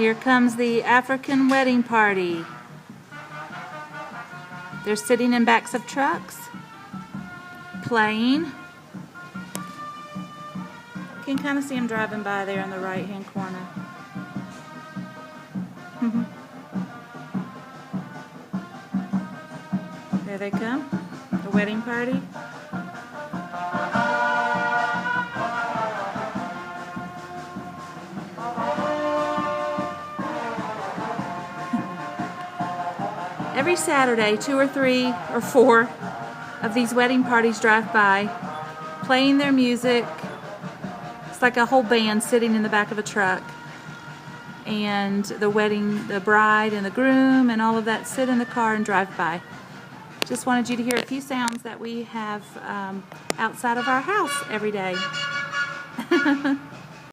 Here comes the African wedding party. They're sitting in backs of trucks, playing. You can kind of see them driving by there in the right-hand corner. There they come, the wedding party. Every Saturday, 2 or 3 or 4 of these wedding parties drive by, playing their music. It's like a whole band sitting in the back of a truck. And the bride and the groom and all of that sit in the car and drive by. Just wanted you to hear a few sounds that we have outside of our house every day.